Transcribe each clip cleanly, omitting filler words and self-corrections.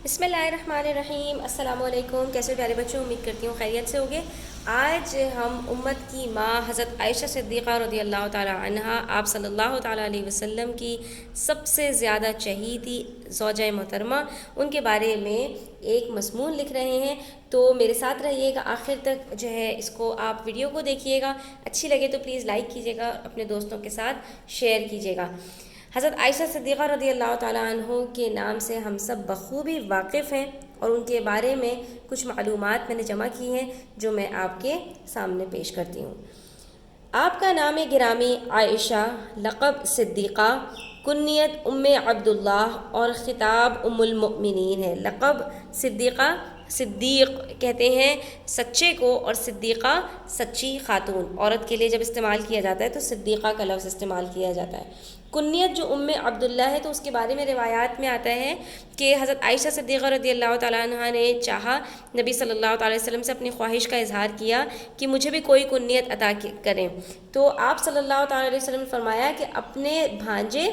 بسم اللہ الرحمن الرحیم۔ السلام علیکم، کیسے ہو پیارے بچوں؟ امید کرتی ہوں خیریت سے ہوگے۔ آج ہم امت کی ماں حضرت عائشہ صدیقہ رضی اللہ تعالی عنہا، آپ صلی اللہ تعالی علیہ وسلم کی سب سے زیادہ چہیتی زوجہ محترمہ، ان کے بارے میں ایک مضمون لکھ رہے ہیں۔ تو میرے ساتھ رہیے گا آخر تک، جو ہے اس کو آپ ویڈیو کو دیکھیے گا، اچھی لگے تو پلیز لائک کیجیے گا، اپنے دوستوں کے ساتھ شیئر کیجیے گا۔ حضرت عائشہ صدیقہ رضی اللہ تعالیٰ عنہ کے نام سے ہم سب بخوبی واقف ہیں، اور ان کے بارے میں کچھ معلومات میں نے جمع کی ہیں جو میں آپ کے سامنے پیش کرتی ہوں۔ آپ کا نام گرامی عائشہ، لقب صدیقہ، کنیت ام عبداللہ اور خطاب ام المؤمنین ہے۔ لقب صدیقہ، صدیق کہتے ہیں سچے کو، اور صدیقہ سچی خاتون، عورت کے لیے جب استعمال کیا جاتا ہے تو صدیقہ کا لفظ استعمال کیا جاتا ہے۔ کنیت جو ام عبداللہ ہے، تو اس کے بارے میں روایات میں آتا ہے کہ حضرت عائشہ صدیقہ رضی اللہ تعالیٰ عنہ نے چاہا، نبی صلی اللہ تعالی وسلم سے اپنی خواہش کا اظہار کیا کہ مجھے بھی کوئی کنیت عطا کریں، تو آپ صلی اللہ تعالی علیہ وسلم نے فرمایا کہ اپنے بھانجے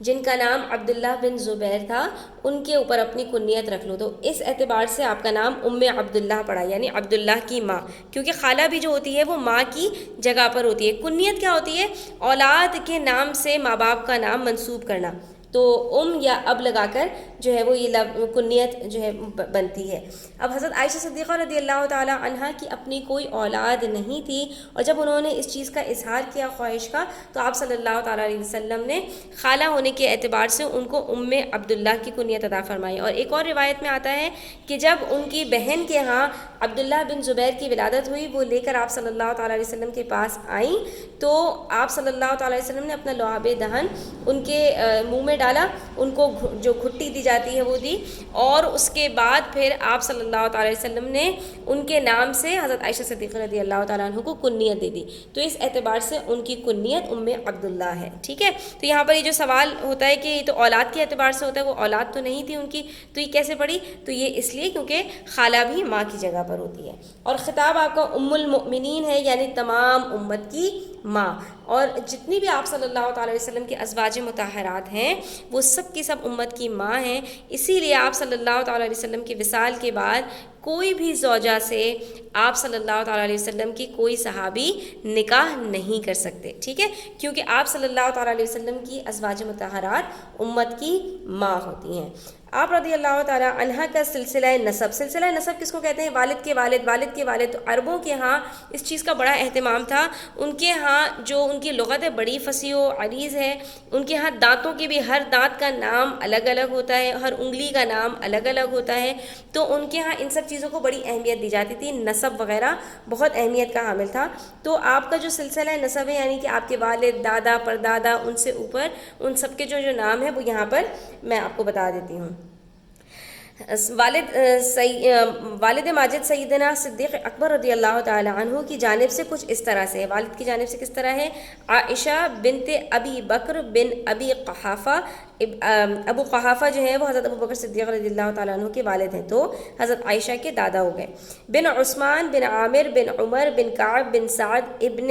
جن کا نام عبداللہ بن زبیر تھا، ان کے اوپر اپنی کنیت رکھ لو۔ تو اس اعتبار سے آپ کا نام ام عبداللہ پڑا، یعنی عبداللہ کی ماں، کیونکہ خالہ بھی جو ہوتی ہے وہ ماں کی جگہ پر ہوتی ہے۔ کنیت کیا ہوتی ہے؟ اولاد کے نام سے ماں باپ کا نام منسوب کرنا، تو ام یا اب لگا کر جو ہے وہ یہ کنیت جو ہے بنتی ہے۔ اب حضرت عائشہ صدیقہ رضی اللہ تعالی عنہا کی اپنی کوئی اولاد نہیں تھی، اور جب انہوں نے اس چیز کا اظہار کیا خواہش کا، تو آپ صلی اللہ تعالی علیہ وسلم نے خالہ ہونے کے اعتبار سے ان کو ام عبداللہ کی کنیت عطا فرمائی۔ اور ایک اور روایت میں آتا ہے کہ جب ان کی بہن کے ہاں عبداللہ بن زبیر کی ولادت ہوئی، وہ لے کر آپ صلی اللہ تعالی علیہ وسلم کے پاس آئیں، تو آپ صلی اللہ تعالی علیہ وسلم نے اپنا لعاب دہن ان کے منہ میں ڈالا، ان کو جو گھٹی دی جاتی ہے وہ دی، اور اس کے بعد پھر آپ صلی اللہ تعالی علیہ وسلم نے ان کے نام سے حضرت عائشہ صدیقہ رضی اللہ تعالیٰ عنہ کو کنیت دے دی، تو اس اعتبار سے ان کی کنیت ام عبداللہ ہے۔ ٹھیک ہے، تو یہاں پر یہ جو سوال ہوتا ہے کہ یہ تو اولاد کے اعتبار سے ہوتا ہے، وہ اولاد تو نہیں تھی ان کی، تو یہ کیسے پڑی؟ تو یہ اس لیے کیونکہ خالہ بھی ماں کی جگہ پر ہوتی ہے۔ اور خطاب آپ کا ام المؤمنین ہے، یعنی تمام امت کی ماں، اور جتنی بھی آپ صلی اللہ تعالی وسلم کی ازواج مطہرات ہیں وہ سب کی سب امت کی ماں ہیں۔ اسی لیے آپ صلی اللہ تعالی علیہ وسلم کے وصال کے بعد کوئی بھی زوجہ سے آپ صلی اللہ تعالی علیہ وسلم کی کوئی صحابی نکاح نہیں کر سکتے، ٹھیک ہے، کیونکہ آپ صلی اللہ تعالی علیہ وسلم کی ازواج مطہرات امت کی ماں ہوتی ہیں۔ آپ رضی اللہ تعالی عنہ کا سلسلہ نسب، سلسلہ نسب کس کو کہتے ہیں؟ والد کے والد، والد کے والد۔ تو عربوں کے ہاں اس چیز کا بڑا اہتمام تھا، ان کے ہاں جو ان کی لغت ہے بڑی فصیح و عریض ہے، ان کے ہاں دانتوں کے بھی ہر دانت کا نام الگ الگ ہوتا ہے، ہر انگلی کا نام الگ الگ ہوتا ہے، تو ان کے ہاں ان سب چیزوں کو بڑی اہمیت دی جاتی تھی، نسب وغیرہ بہت اہمیت کا حامل تھا۔ تو آپ کا جو سلسلہ نسب ہے، یعنی کہ آپ کے والد، دادا، پردادا، ان سے اوپر ان سب کے جو نام ہے وہ یہاں پر میں آپ کو بتا دیتی ہوں۔ والد ماجد سیدنا صدیق اکبر رضی اللہ تعالی عنہ کی جانب سے کچھ اس طرح سے ہے، والد کی جانب سے کس طرح ہے؟ عائشہ بنت ابی بکر بن ابی قحافہ، ابو قحافہ جو ہے وہ حضرت ابو بکر صدیق رضی اللہ تعالیٰ عنہ کے والد ہیں، تو حضرت عائشہ کے دادا ہو گئے۔ بن عثمان بن عامر بن عمر بن کعب بن سعد ابن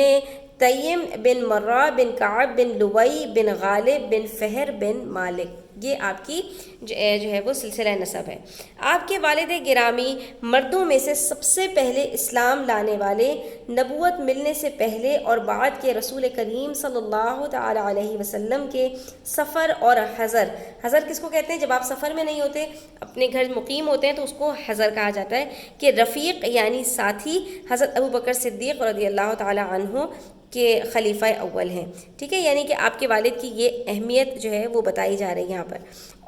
تیم بن مرہ بن کعب بن لوئی بن غالب بن فہر بن مالک، یہ آپ کی جو ہے وہ سلسلہ نسب ہے۔ آپ کے والد گرامی مردوں میں سے سب سے پہلے اسلام لانے والے، نبوت ملنے سے پہلے اور بعد کے رسول کریم صلی اللہ تعالی علیہ وسلم کے سفر اور حضر۔ حضر کس کو کہتے ہیں؟ جب آپ سفر میں نہیں ہوتے، اپنے گھر مقیم ہوتے ہیں، تو اس کو حضر کہا جاتا ہے، کہ رفیق یعنی ساتھی حضرت ابو بکر صدیق رضی اللہ تعالی عنہ کے خلیفہ اول ہیں، ٹھیک ہے، یعنی کہ آپ کے والد کی یہ اہمیت جو ہے وہ بتائی جا رہی ہے یہاں پر۔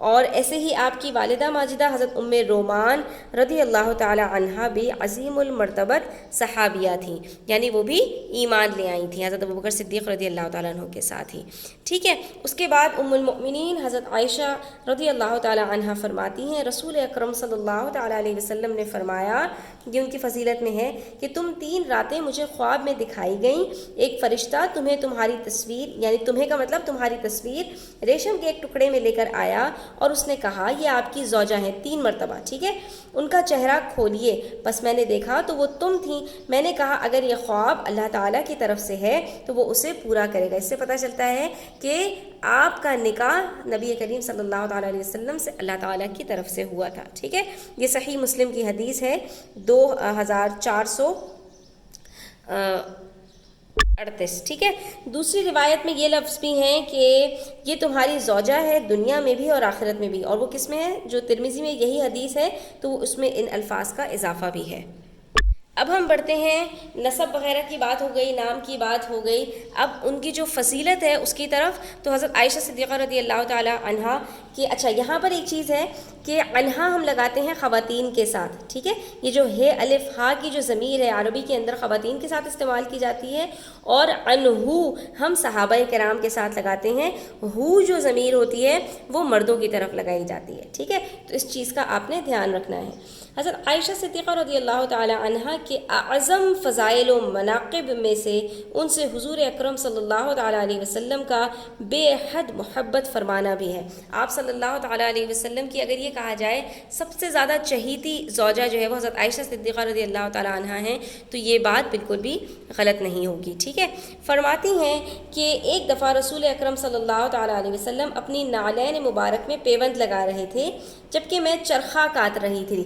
اور ایسے ہی آپ کی والدہ ماجدہ حضرت ام رومان رضی اللہ تعالی عنہا بھی عظیم المرتبت صحابیہ تھیں، یعنی وہ بھی ایمان لے آئی تھیں حضرت ابوبکر صدیق رضی اللہ تعالیٰ عنہ کے ساتھ ہی، ٹھیک ہے۔ اس کے بعد ام المؤمنین حضرت عائشہ رضی اللہ تعالی عنہا فرماتی ہیں، رسول اکرم صلی اللہ تعالی علیہ وسلم نے فرمایا، یہ ان کی فضیلت میں ہے کہ تم 3 راتیں مجھے خواب میں دکھائی گئیں، ایک فرشتہ تمہیں تمہاری تصویر، یعنی تمہیں کا مطلب تمہاری تصویر، ریشم کے ایک ٹکڑے میں لے کر آیا، اور اس نے کہا یہ آپ کی زوجہ ہیں 3 مرتبہ، ٹھیک ہے، ان کا چہرہ کھولیے، بس میں نے دیکھا تو وہ تم تھیں، میں نے کہا اگر یہ خواب اللہ تعالیٰ کی طرف سے ہے تو وہ اسے پورا کرے گا۔ اس سے پتہ چلتا ہے کہ آپ کا نکاح نبی کریم صلی اللہ تعالیٰ علیہ وسلم سے اللہ تعالیٰ کی طرف سے ہوا تھا، ٹھیک ہے۔ یہ صحیح مسلم کی حدیث ہے 2438، ٹھیک ہے۔ دوسری روایت میں یہ لفظ بھی ہیں کہ یہ تمہاری زوجہ ہے دنیا میں بھی اور آخرت میں بھی، اور وہ کس میں ہے؟ جو ترمذی میں یہی حدیث ہے تو وہ اس میں ان الفاظ کا اضافہ بھی ہے۔ اب ہم بڑھتے ہیں، نسب وغیرہ کی بات ہو گئی، نام کی بات ہو گئی، اب ان کی جو فضیلت ہے اس کی طرف، تو حضرت عائشہ صدیقہ رضی اللہ تعالی عنہا کہ اچھا یہاں پر ایک چیز ہے کہ عنہا ہم لگاتے ہیں خواتین کے ساتھ، ٹھیک ہے، یہ جو ہے الف ہا کی جو ضمیر ہے عربی کے اندر خواتین کے ساتھ استعمال کی جاتی ہے، اور عنہو ہم صحابہ کرام کے ساتھ لگاتے ہیں، ہو جو ضمیر ہوتی ہے وہ مردوں کی طرف لگائی جاتی ہے، ٹھیک ہے، تو اس چیز کا آپ نے دھیان رکھنا ہے۔ حضرت عائشہ صدیقہ رضی اللہ تعالی عنہا کے اعظم فضائل و مناقب میں سے ان سے حضور اکرم صلی اللہ تعالی علیہ وسلم کا بے حد محبت فرمانا بھی ہے۔ آپ صلی اللہ تعالی علیہ وسلم کی اگر یہ کہا جائے سب سے زیادہ چہیتی زوجہ جو ہے وہ حضرت عائشہ صدیقہ رضی اللہ تعالی عنہا ہیں، تو یہ بات بالکل بھی غلط نہیں ہوگی، ٹھیک ہے۔ فرماتی ہیں کہ ایک دفعہ رسول اکرم صلی اللہ تعالی علیہ وسلم اپنی نالین مبارک میں پیوند لگا رہے تھے جبکہ میں چرخہ کاٹ رہی تھی۔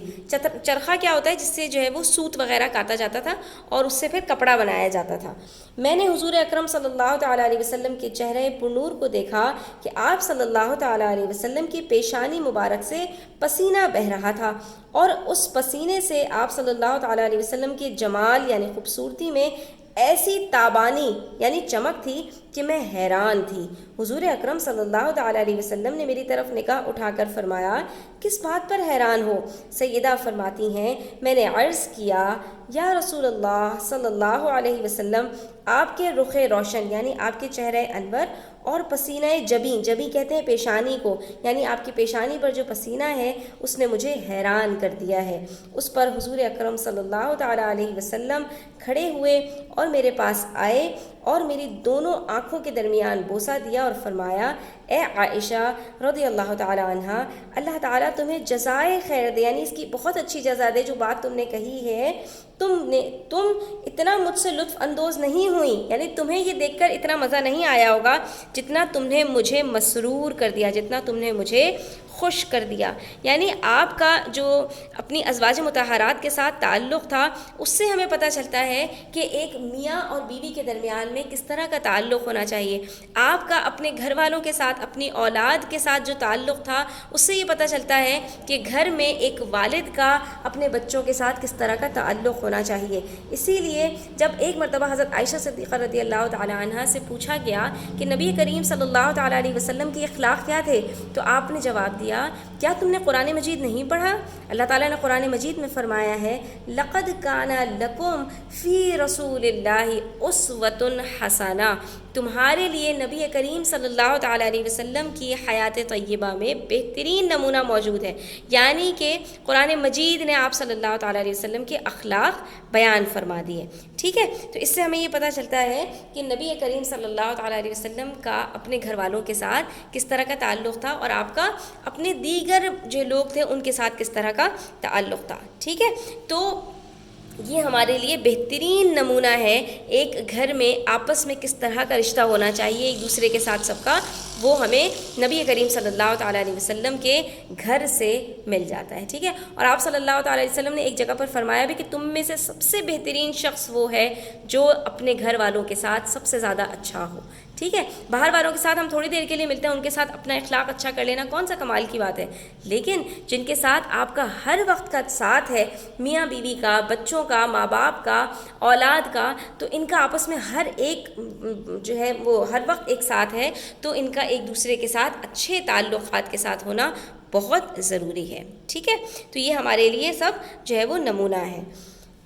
چرخہ کیا ہوتا ہے؟ جس سے جو ہے وہ سوت وغیرہ کاٹا جاتا تھا اور اس سے پھر کپڑا بنایا جاتا تھا۔ میں نے حضور اکرم صلی اللہ تعالیٰ علیہ وسلم کے چہرے پرنور کو دیکھا کہ آپ صلی اللہ تعالیٰ علیہ وسلم کی پیشانی مبارک سے پسینہ بہہ رہا تھا، اور اس پسینے سے آپ صلی اللہ تعالیٰ علیہ وسلم کے جمال یعنی خوبصورتی میں ایسی تابانی یعنی چمک تھی کہ میں حیران تھی۔ حضور اکرم صلی اللہ تعالیٰ علیہ وسلم نے میری طرف نگاہ اٹھا کر فرمایا کس بات پر حیران ہو؟ سیدہ فرماتی ہیں میں نے عرض کیا یا رسول اللہ صلی اللہ علیہ وسلم، آپ کے رخ روشن یعنی آپ کے چہرے انور اور پسینہ جبیں، جبیں کہتے ہیں پیشانی کو، یعنی آپ کی پیشانی پر جو پسینہ ہے اس نے مجھے حیران کر دیا ہے۔ اس پر حضور اکرم صلی اللہ تعالیٰ علیہ وسلم کھڑے ہوئے اور میرے پاس آئے اور میری دونوں آنکھوں کے درمیان بوسہ دیا اور فرمایا اے عائشہ رضی اللہ تعالی عنہا، اللہ تعالیٰ تمہیں جزائے خیر دے، یعنی اس کی بہت اچھی جزا دے جو بات تم نے کہی ہے، تم اتنا مجھ سے لطف اندوز نہیں ہوئی، یعنی تمہیں یہ دیکھ کر اتنا مزہ نہیں آیا ہوگا جتنا تم نے مجھے مسرور کر دیا، جتنا تم نے مجھے خوش کر دیا۔ یعنی آپ کا جو اپنی ازواج مطہرات کے ساتھ تعلق تھا اس سے ہمیں پتہ چلتا ہے کہ ایک میاں اور بیوی کے درمیان میں کس طرح کا تعلق ہونا چاہیے۔ آپ کا اپنے گھر والوں کے ساتھ، اپنی اولاد کے ساتھ جو تعلق تھا اس سے یہ پتہ چلتا ہے کہ گھر میں ایک والد کا اپنے بچوں کے ساتھ کس طرح کا تعلق ہونا چاہیے۔ اسی لیے جب ایک مرتبہ حضرت عائشہ صدیقہ رضی اللہ تعالی عنہا سے پوچھا گیا کہ نبی کریم صلی اللہ تعالی علیہ وسلم کے اخلاق کیا تھے، تو آپ نے جواب دیا کیا تم نے قرآن مجید نہیں پڑھا؟ اللہ تعالیٰ نے قرآن مجید میں فرمایا ہے لَقَدْ كَانَ لَكُمْ فِي رَسُولِ اللَّهِ أُسْوَةٌ حَسَنَةٌ، تمہارے لیے نبی کریم صلی اللہ تعالیٰ علیہ وسلم کی حیات طیبہ میں بہترین نمونہ موجود ہے، یعنی کہ قرآن مجید نے آپ صلی اللہ تعالیٰ علیہ وسلم کے اخلاق بیان فرما دیے، ٹھیک ہے۔ تو اس سے ہمیں یہ پتہ چلتا ہے کہ نبی کریم صلی اللہ تعالیٰ علیہ وسلم کا اپنے گھر والوں کے ساتھ کس طرح کا تعلق تھا اور آپ کا اپنے دیگر جو لوگ تھے ان کے ساتھ کس طرح کا تعلق تھا، ٹھیک ہے۔ تو یہ ہمارے لیے بہترین نمونہ ہے ایک گھر میں آپس میں کس طرح کا رشتہ ہونا چاہیے ایک دوسرے کے ساتھ سب کا، وہ ہمیں نبی کریم صلی اللہ تعالیٰ علیہ وسلم کے گھر سے مل جاتا ہے، ٹھیک ہے۔ اور آپ صلی اللہ تعالیٰ علیہ وسلم نے ایک جگہ پر فرمایا بھی کہ تم میں سے سب سے بہترین شخص وہ ہے جو اپنے گھر والوں کے ساتھ سب سے زیادہ اچھا ہو، ٹھیک ہے۔ باہر والوں کے ساتھ ہم تھوڑی دیر کے لیے ملتے ہیں، ان کے ساتھ اپنا اخلاق اچھا کر لینا کون سا کمال کی بات ہے، لیکن جن کے ساتھ آپ کا ہر وقت کا ساتھ ہے، میاں بیوی کا، بچوں کا، ماں باپ کا، اولاد کا، تو ان کا آپس میں ہر ایک جو ہے وہ ہر وقت ایک ساتھ ہے، تو ان کا ایک دوسرے کے ساتھ اچھے تعلقات کے ساتھ ہونا بہت ضروری ہے، ٹھیک ہے۔ تو یہ ہمارے لیے سب جو ہے وہ نمونہ ہے۔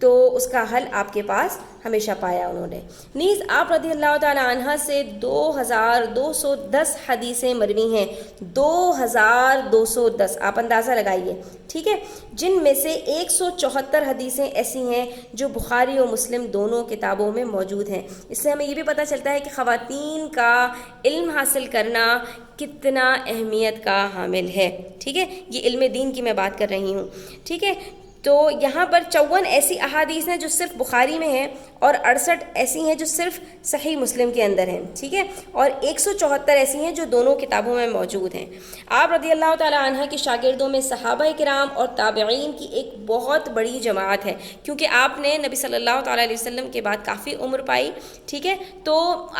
تو اس کا حل آپ کے پاس ہمیشہ پایا انہوں نے۔ نیز آپ رضی اللہ تعالی عنہ سے 2210 حدیثیں مروی ہیں، 2210، آپ اندازہ لگائیے، ٹھیک ہے، جن میں سے 174 حدیثیں ایسی ہیں جو بخاری و مسلم دونوں کتابوں میں موجود ہیں۔ اس سے ہمیں یہ بھی پتہ چلتا ہے کہ خواتین کا علم حاصل کرنا کتنا اہمیت کا حامل ہے، ٹھیک ہے، یہ علم دین کی میں بات کر رہی ہوں، ٹھیک ہے۔ تو یہاں پر 54 ایسی احادیث ہیں جو صرف بخاری میں ہیں اور 68 ایسی ہیں جو صرف صحیح مسلم کے اندر ہیں، ٹھیک ہے، اور 174 ایسی ہیں جو دونوں کتابوں میں موجود ہیں۔ آپ رضی اللہ تعالی عنہ کے شاگردوں میں صحابہ کرام اور تابعین کی ایک بہت بڑی جماعت ہے، کیونکہ آپ نے نبی صلی اللہ تعالی علیہ وسلم کے بعد کافی عمر پائی، ٹھیک ہے، تو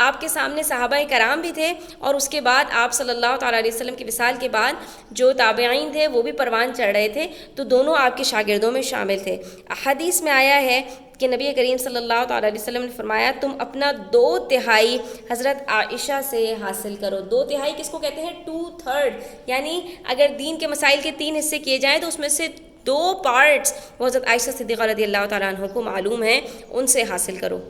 آپ کے سامنے صحابہ کرام بھی تھے، اور اس کے بعد آپ صلی اللہ تعالی علیہ وسلم کی وصال کے بعد جو تابعین تھے وہ بھی پروان چڑھ رہے تھے، تو دونوں آپ کے شاگردوں میں شامل تھے۔ حدیث میں آیا ہے کہ نبی کریم صلی اللہ تعالی علیہ وسلم نے فرمایا تم اپنا 2/3 حضرت عائشہ سے حاصل کرو۔ 2/3 کس کو کہتے ہیں؟ 2/3، یعنی اگر دین کے مسائل کے 3 حصے کیے جائیں تو اس میں سے 2 پارٹس وہ حضرت عائشہ صدیقہ رضی اللہ تعالیٰ عنہ کو معلوم ہیں، ان سے حاصل کرو۔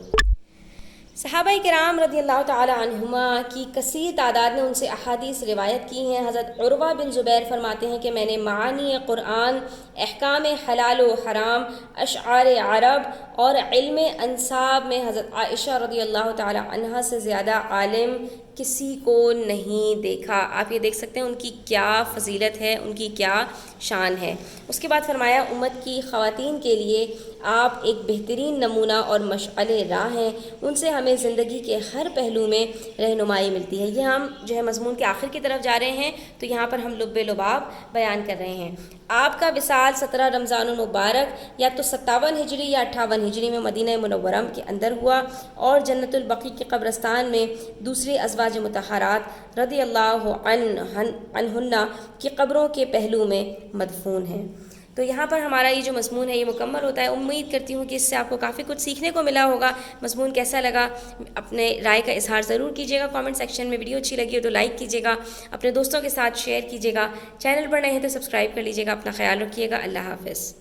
صحابہ کرام رضی اللہ تعالی عنہما کی کثیر تعداد نے ان سے احادیث روایت کی ہیں۔ حضرت عروہ بن زبیر فرماتے ہیں کہ میں نے معانی قرآن، احکام حلال و حرام، اشعار عرب اور علم انساب میں حضرت عائشہ رضی اللہ تعالی عنہا سے زیادہ عالم کسی کو نہیں دیکھا۔ آپ یہ دیکھ سکتے ہیں ان کی کیا فضیلت ہے، ان کی کیا شان ہے۔ اس کے بعد فرمایا امت کی خواتین کے لیے آپ ایک بہترین نمونہ اور مشعل راہ ہیں، ان سے ہمیں زندگی کے ہر پہلو میں رہنمائی ملتی ہے۔ یہ ہم جو ہے مضمون کے آخر کی طرف جا رہے ہیں، تو یہاں پر ہم لب لباب بیان کر رہے ہیں۔ آپ کا وصال 17 رمضان المبارک یا تو 57 ہجری یا 58 ہجری میں مدینہ منورہ کے اندر ہوا، اور جنت البقیع کے قبرستان میں دوسری ازواج مطہرات رضی اللہ عنہن کی قبروں کے پہلو میں مدفون ہیں۔ تو یہاں پر ہمارا یہ جو مضمون ہے یہ مکمل ہوتا ہے۔ امید کرتی ہوں کہ اس سے آپ کو کافی کچھ سیکھنے کو ملا ہوگا۔ مضمون کیسا لگا اپنے رائے کا اظہار ضرور کیجیے گا کامنٹ سیکشن میں۔ ویڈیو اچھی لگی ہو تو لائک کیجیے گا، اپنے دوستوں کے ساتھ شیئر کیجیے گا، چینل پر نئے ہیں تو سبسکرائب کر لیجیے گا۔ اپنا خیال رکھیے گا، اللہ حافظ۔